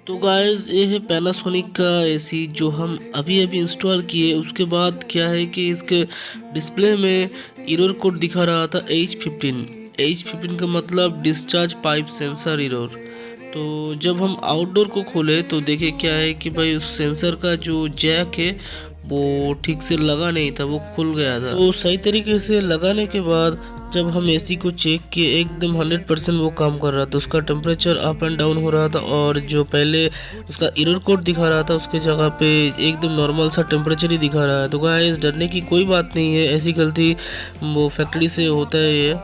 तो गाइस ये है पैनासोनिक का एसी जो हम अभी अभी इंस्टॉल किए। उसके बाद क्या है कि इसके डिस्प्ले में एरर कोड दिखा रहा था H15 का मतलब डिस्चार्ज पाइप सेंसर एरर। तो जब हम आउटडोर को खोले तो देखे क्या है कि भाई उस सेंसर का जो जैक है वो ठीक से लगा नहीं था, वो खुल गया था। तो सही तरीके से लगाने के बाद जब हम एसी को चेक किए एकदम 100% वो काम कर रहा था। उसका टेम्परेचर अप एंड डाउन हो रहा था और जो पहले उसका एरर कोड दिखा रहा था उसके जगह पे एकदम नॉर्मल सा टेम्परेचर ही दिखा रहा है। तो गाइस डरने की कोई बात नहीं है, ऐसी गलती वो फैक्ट्री से होता है ये।